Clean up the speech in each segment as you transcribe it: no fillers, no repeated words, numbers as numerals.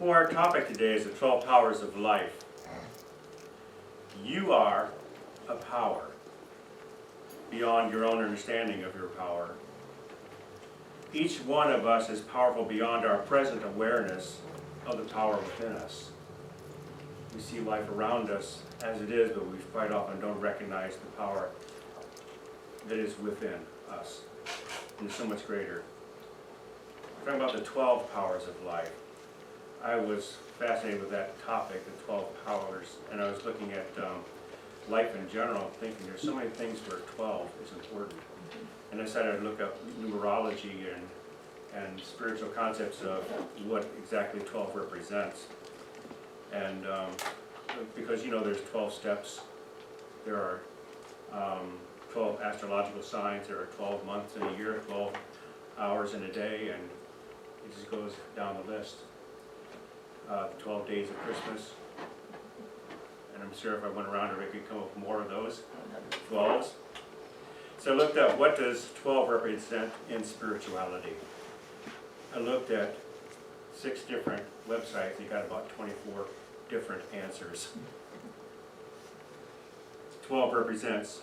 Well, our topic today is the 12 powers of life. You are a power beyond your own understanding of your power. Each one of us is powerful beyond our present awareness of the power within us. We see life around us as it is, but we quite often don't recognize the power that is within us. And it's so much greater. We're talking about the 12 powers of life. I was fascinated with that topic, the 12 powers, and I was looking at life in general, thinking there's so many things where 12 is important. And I decided to look up numerology and spiritual concepts of what exactly 12 represents. And because there's 12 steps, there are 12 astrological signs, there are 12 months in a year, 12 hours in a day, and it just goes down the list. The 12 days of Christmas, and I'm sure if I went around I could come up with more of those 12s. So I looked up, what does 12 represent in spirituality? I looked at 6 different websites and got about 24 different answers. 12 represents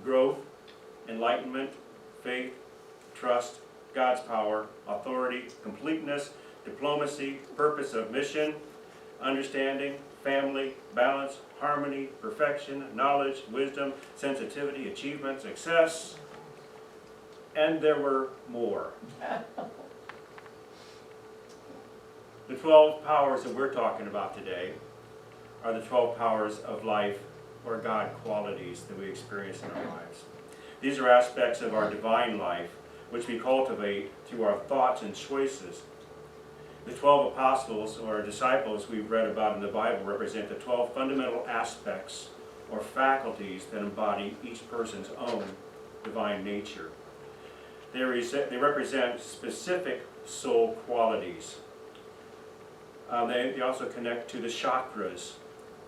growth, enlightenment, faith, trust, God's power, authority, completeness, diplomacy, purpose of mission, understanding, family, balance, harmony, perfection, knowledge, wisdom, sensitivity, achievement, success, and there were more. The 12 powers that we're talking about today are the 12 powers of life, or God qualities that we experience in our lives. These are aspects of our divine life which we cultivate through our thoughts and choices. The 12 apostles, or disciples we've read about in the Bible, represent the 12 fundamental aspects or faculties that embody each person's own divine nature. They represent specific soul qualities. They also connect to the chakras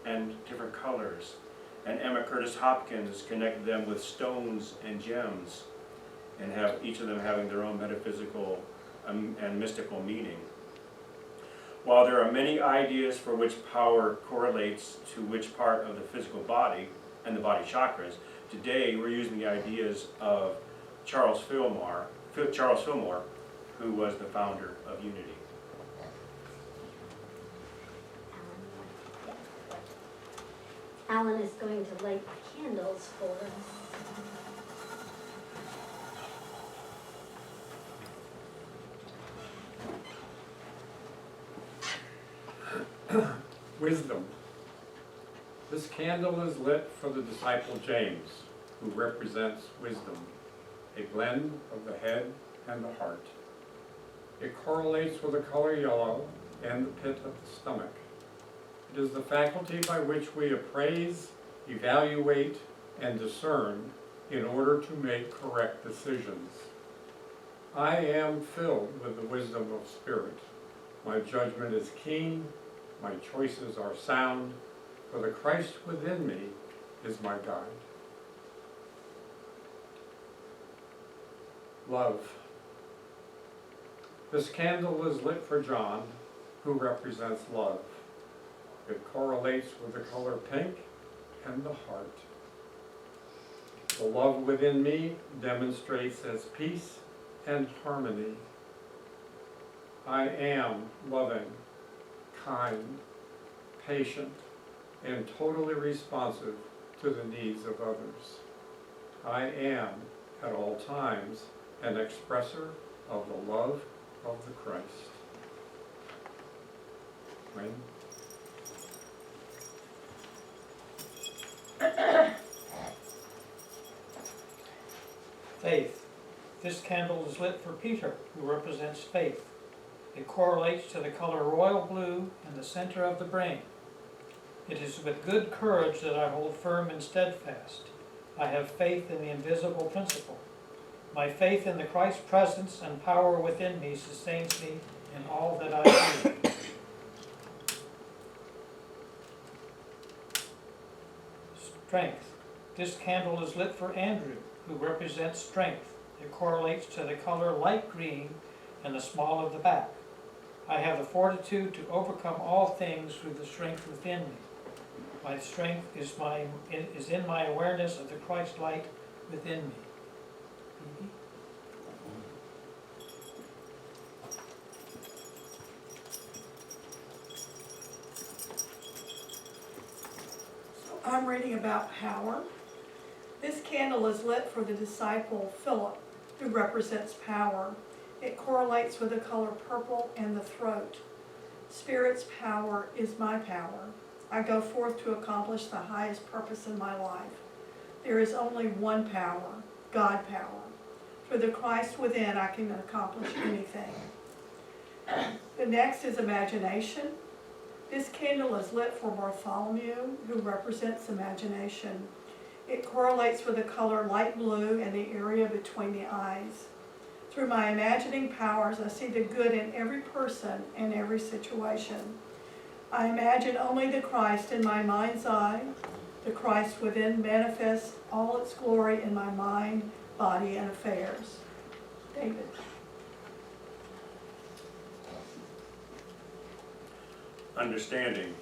and different colors. And Emma Curtis Hopkins connected them with stones and gems, and have each of them having their own metaphysical and mystical meaning. While there are many ideas for which power correlates to which part of the physical body and the body chakras, today we're using the ideas of Charles Fillmore, who was the founder of Unity. Alan is going to light candles for us. Wisdom. This candle is lit for the disciple James, who represents wisdom, a blend of the head and the heart. It correlates with the color yellow and the pit of the stomach. It is the faculty by which we appraise, evaluate, and discern in order to make correct decisions. I am filled with the wisdom of spirit. My judgment is keen, my choices are sound, for the Christ within me is my guide. Love. This candle is lit for John, who represents love. It correlates with the color pink and the heart. The love within me demonstrates as peace and harmony. I am loving, kind, patient, and totally responsive to the needs of others. I am, at all times, an expresser of the love of the Christ. Wayne? Faith. This candle is lit for Peter, who represents faith. It correlates to the color royal blue in the center of the brain. It is with good courage that I hold firm and steadfast. I have faith in the invisible principle. My faith in the Christ's presence and power within me sustains me in all that I do. Strength. This candle is lit for Andrew, who represents strength. It correlates to the color light green in the small of the back. I have the fortitude to overcome all things through the strength within me. My strength is in my awareness of the Christ light within me. Phoebe? I'm reading about power. This candle is lit for the disciple Philip, who represents power. It correlates with the color purple and the throat. Spirit's power is my power. I go forth to accomplish the highest purpose in my life. There is only one power, God power. Through the Christ within, I can accomplish anything. The next is imagination. This candle is lit for Bartholomew, who represents imagination. It correlates with the color light blue and the area between the eyes. Through my imagining powers, I see the good in every person and every situation. I imagine only the Christ in my mind's eye. The Christ within manifests all its glory in my mind, body, and affairs. David. Understanding.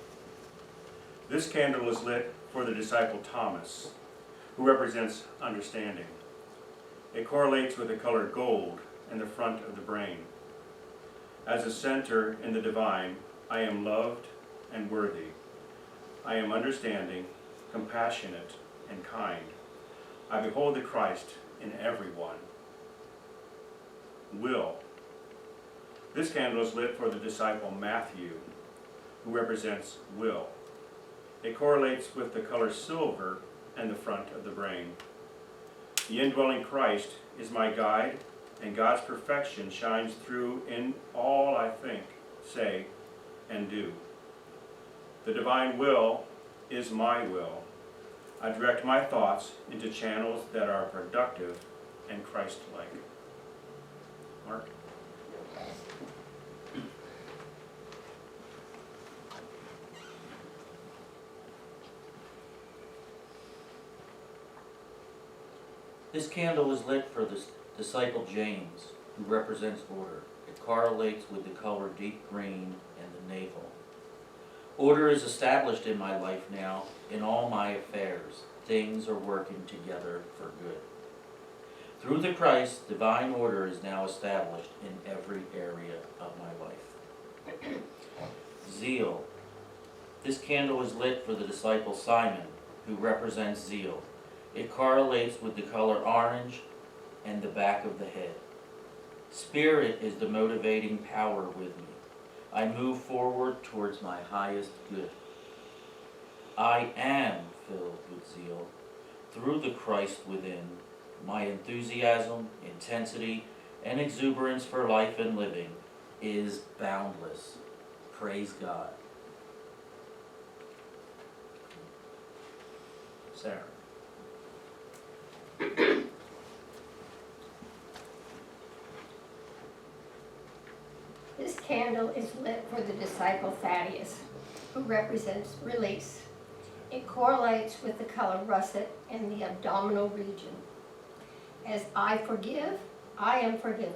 This candle is lit for the disciple Thomas, who represents understanding. It correlates with the color gold in the front of the brain. As a center in the divine, I am loved and worthy. I am understanding, compassionate, and kind. I behold the Christ in everyone. Will. This candle is lit for the disciple Matthew, who represents will. It correlates with the color silver and the front of the brain. The indwelling Christ is my guide, and God's perfection shines through in all I think, say, and do. The divine will is my will. I direct my thoughts into channels that are productive and Christ-like. Mark? This candle is lit for the disciple James, who represents order. It correlates with the color deep green and the navel. Order is established in my life now. In all my affairs, things are working together for good. Through the Christ, divine order is now established in every area of my life. Zeal. This candle is lit for the disciple Simon, who represents zeal. It correlates with the color orange and the back of the head. Spirit is the motivating power with me. I move forward towards my highest good. I am filled with zeal. Through the Christ within, my enthusiasm, intensity, and exuberance for life and living is boundless. Praise God. Sarah. This candle is lit for the disciple Thaddeus, who represents release. It correlates with the color russet in the abdominal region. As I forgive, I am forgiven.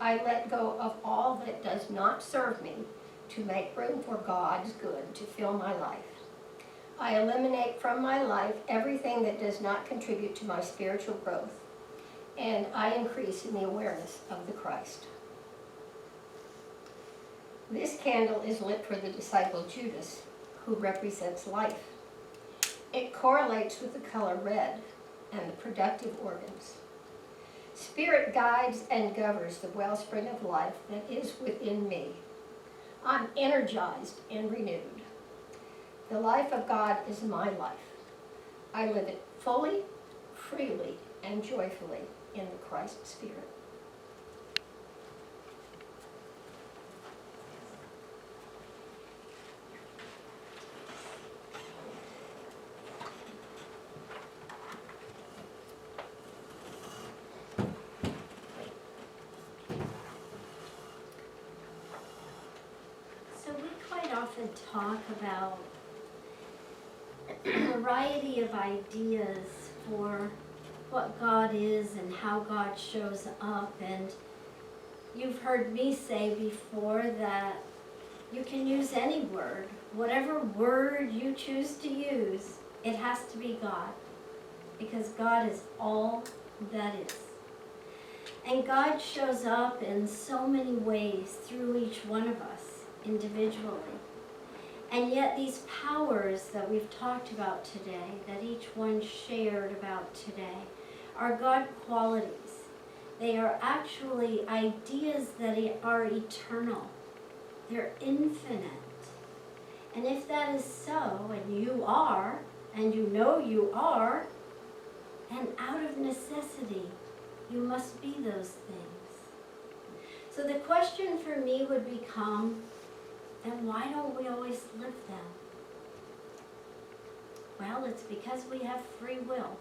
I let go of all that does not serve me to make room for God's good to fill my life. I eliminate from my life everything that does not contribute to my spiritual growth, and I increase in the awareness of the Christ. This candle is lit for the disciple Judas, who represents life. It correlates with the color red and the productive organs. Spirit guides and governs the wellspring of life that is within me. I'm energized and renewed. The life of God is my life. I live it fully, freely, and joyfully in the Christ Spirit. So we quite often talk about a variety of ideas for what God is and how God shows up, and you've heard me say before that you can use any word, whatever word you choose to use, it has to be God, because God is all that is. And God shows up in so many ways through each one of us individually. And yet these powers that we've talked about today, that each one shared about today, are God qualities. They are actually ideas that are eternal. They're infinite. And if that is so, and you are, and you know you are, then out of necessity, you must be those things. So the question for me would become, then why don't we always live them? Well, it's because we have free will,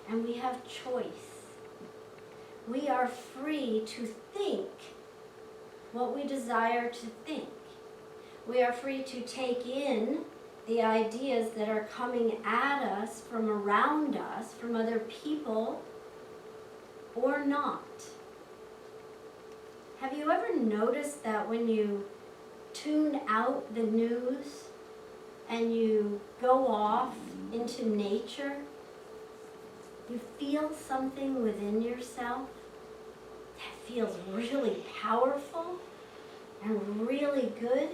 and we have choice. We are free to think what we desire to think. We are free to take in the ideas that are coming at us from around us, from other people, or not. Have you ever noticed that when you tune out the news and you go off into nature, you feel something within yourself that feels really powerful and really good?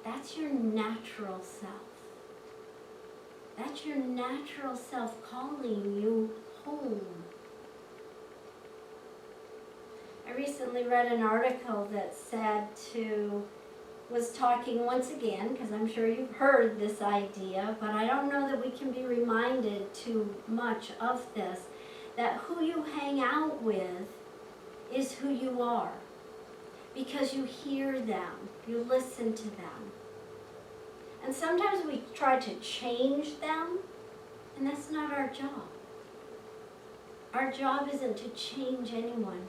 That's your natural self. That's your natural self calling you home. I recently read an article that was talking once again, because I'm sure you've heard this idea, but I don't know that we can be reminded too much of this, that who you hang out with is who you are, because you hear them, you listen to them. And sometimes we try to change them, and that's not our job. Our job isn't to change anyone.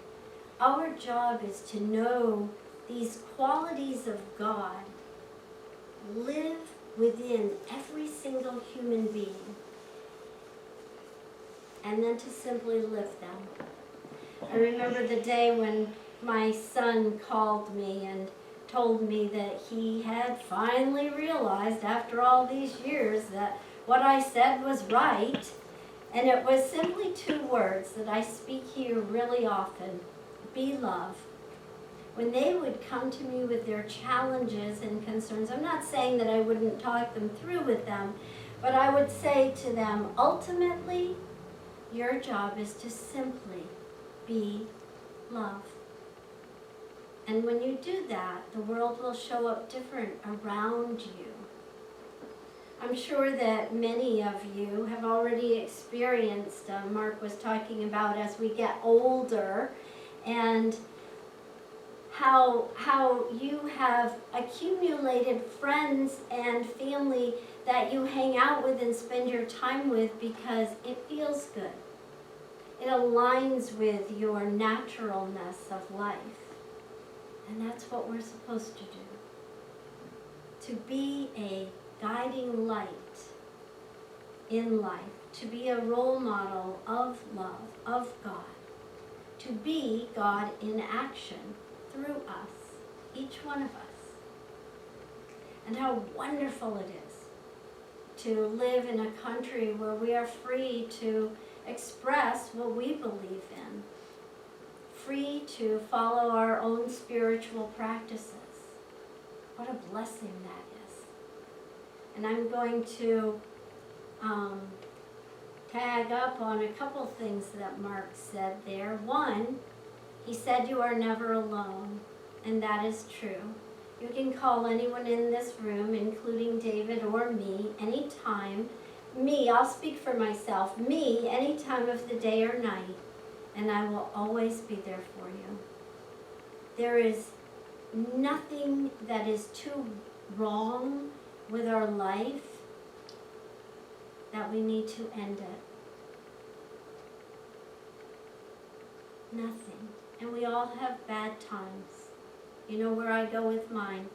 Our job is to know these qualities of God live within every single human being, and then to simply live them. I remember the day when my son called me and told me that he had finally realized after all these years that what I said was right, and it was simply 2 words that I speak here really often: be love. When they would come to me with their challenges and concerns, I'm not saying that I wouldn't talk them through with them, but I would say to them, ultimately, your job is to simply be love. And when you do that, the world will show up different around you. I'm sure that many of you have already experienced, Mark was talking about as we get older, and how you have accumulated friends and family that you hang out with and spend your time with because it feels good. It aligns with your naturalness of life. And that's what we're supposed to do. To be a guiding light in life, to be a role model of love, of God, to be God in action through us, each one of us. And how wonderful it is to live in a country where we are free to express what we believe in, free to follow our own spiritual practices. What a blessing that is. And I'm going to tag up on a couple things that Mark said there. One, he said you are never alone, and that is true. You can call anyone in this room, including David or me, anytime. Me, I'll speak for myself, me, any time of the day or night, and I will always be there for you. There is nothing that is too wrong with our life that we need to end it. Nothing. And we all have bad times. You know where I go with mine?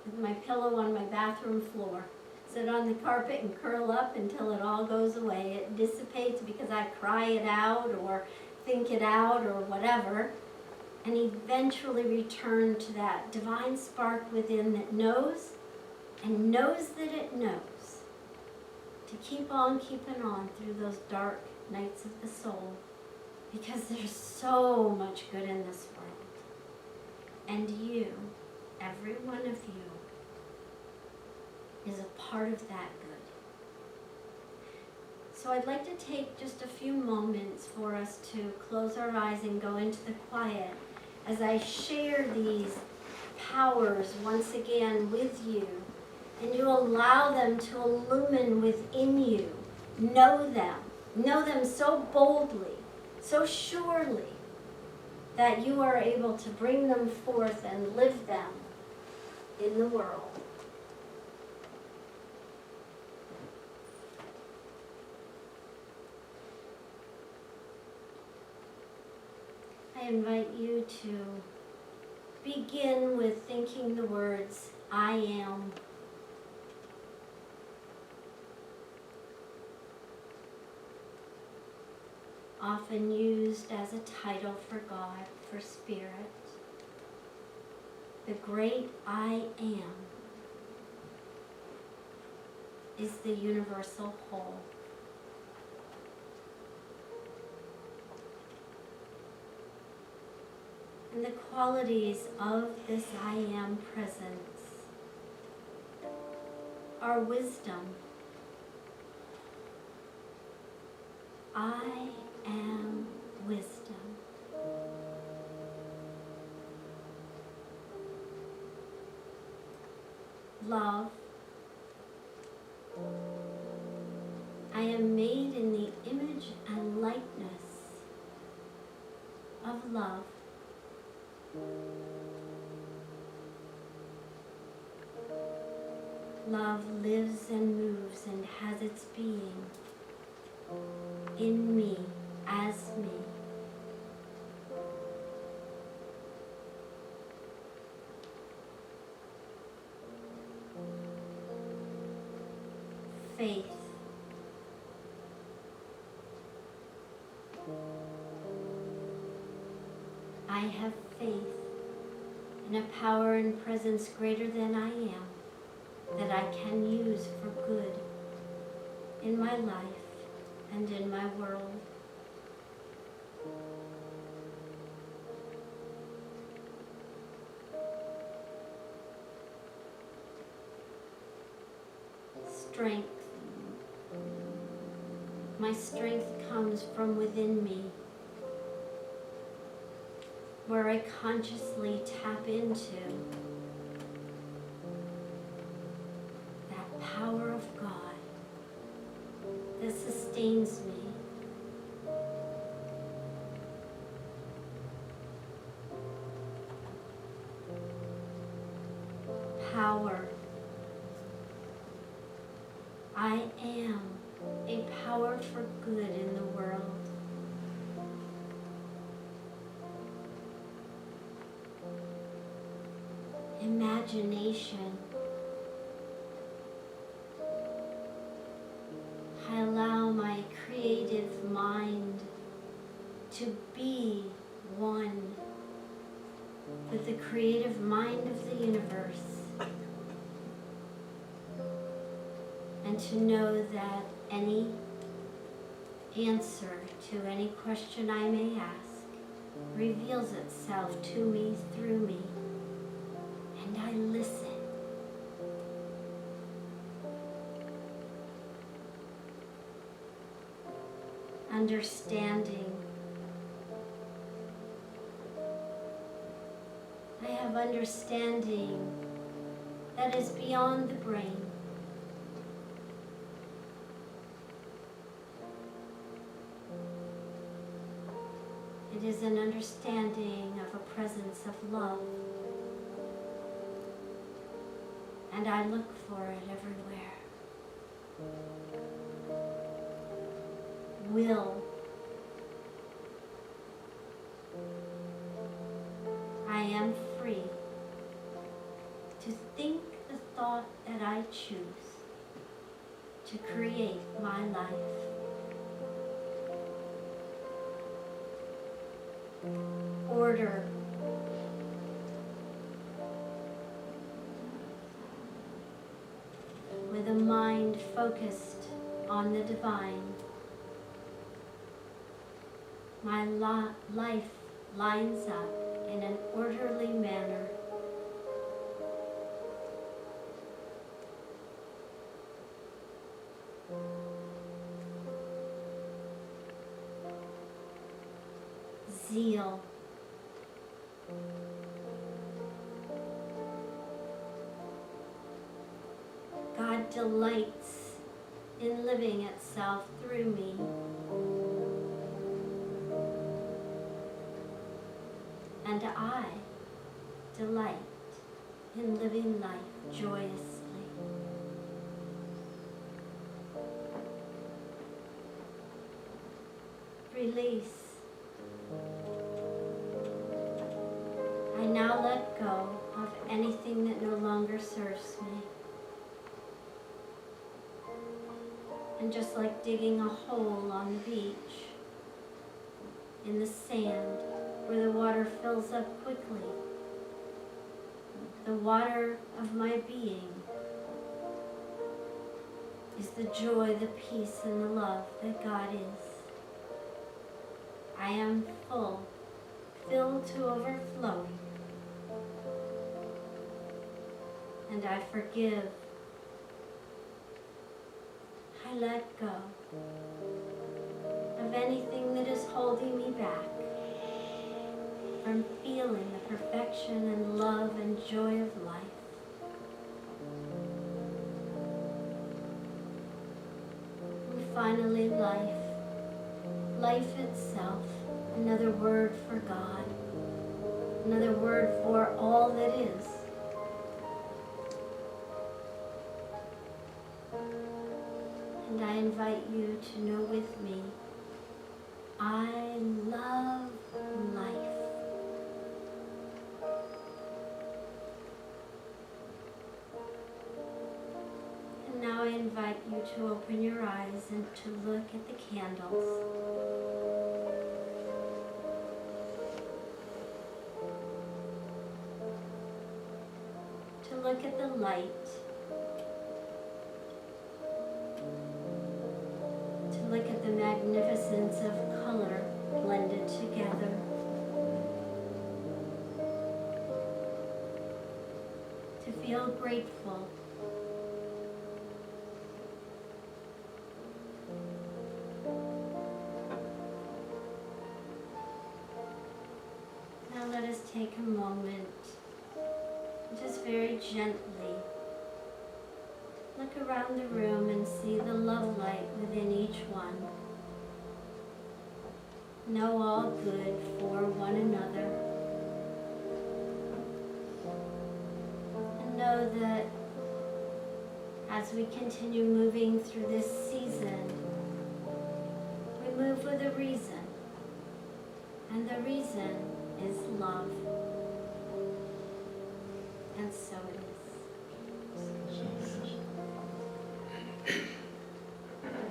With my pillow on my bathroom floor. Sit on the carpet and curl up until it all goes away. It dissipates because I cry it out or think it out or whatever, and eventually return to that divine spark within that knows and knows that it knows to keep on keeping on through those dark nights of the soul, because there's so much good in this world. And you, every one of you, is a part of that good. So I'd like to take just a few moments for us to close our eyes and go into the quiet as I share these powers once again with you, and you allow them to illumine within you. Know them so boldly, so surely, that you are able to bring them forth and live them in the world. I invite you to begin with thinking the words, I am. Often used as a title for God, for Spirit. The great I am is the universal whole. And the qualities of this I am presence are wisdom. I am wisdom. Love. I am made in the image and likeness of love. Love lives and moves and has its being in me, as me. Faith. I have faith in a power and presence greater than I am, that I can use for good in my life and in my world. Strength. My strength comes from within me, where I consciously tap into that power of God that sustains me. Power. I am a power for good in the world. Imagination. I allow my creative mind to be one with the creative mind of the universe, and to know that any answer to any question I may ask reveals itself to me through me, and I listen. Understanding. I have understanding that is beyond the brain. It is an understanding of a presence of love, and I look for it everywhere. Will. I am free to think the thought that I choose to create my life. order. With a mind focused on the divine, my life lines up in an orderly manner. Zeal. God delights in living itself through me. And I delight in living life joyously. Release. I now let go of anything that no longer serves me. And just like digging a hole on the beach, in the sand, where the water fills up quickly, the water of my being is the joy, the peace, and the love that God is. I am full, filled to overflowing, and I forgive. I let go of anything that is holding me back from feeling the perfection and love and joy of life. And finally, life itself, another word for God, another word for all that is. And I invite you to know with me, I love life. And now I invite you to open your eyes and to look at the candles. To look at the light. To look at the magnificence of color blended together. To feel grateful. Now let us take a moment, just very gently, look around the room and see the love light within each one. Know all good for one another. And know that as we continue moving through this season, we move with a reason. And the reason is love. And so it is.